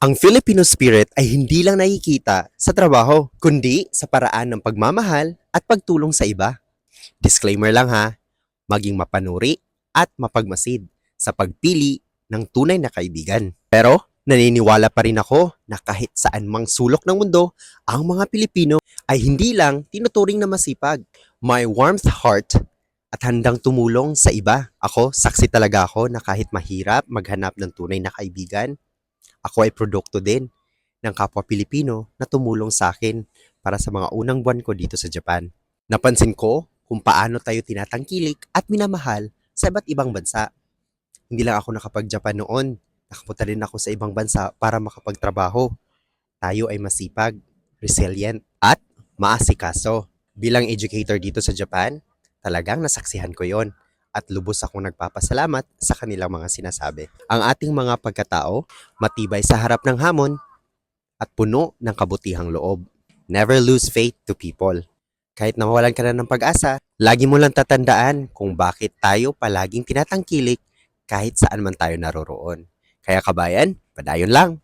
Ang Filipino spirit ay hindi lang nakikita sa trabaho, kundi sa paraan ng pagmamahal at pagtulong sa iba. Disclaimer lang ha, maging mapanuri at mapagmasid sa pagpili ng tunay na kaibigan. Pero naniniwala pa rin ako na kahit saan mang sulok ng mundo, ang mga Pilipino ay hindi lang tinuturing na masipag. May warmth heart at handang tumulong sa iba. Ako, saksi talaga ako na kahit mahirap maghanap ng tunay na kaibigan, ako ay produkto din ng kapwa Pilipino na tumulong sa akin para sa mga unang buwan ko dito sa Japan. Napansin ko kung paano tayo tinatangkilik at minamahal sa iba't ibang bansa. Hindi lang ako nakapag-Japan noon, nakapunta din ako sa ibang bansa para makapagtrabaho. Tayo ay masipag, resilient, at maasikaso. Bilang educator dito sa Japan, talagang nasaksihan ko yon at lubos akong nagpapasalamat sa kanilang mga sinasabi. Ang ating mga pagkatao, matibay sa harap ng hamon at puno ng kabutihang loob. Never lose faith to people. Kahit nawawalan ka na ng pag-asa, lagi mo lang tatandaan kung bakit tayo palaging tinatangkilik kahit saan man tayo naroroon. Kaya kabayan, padayon lang!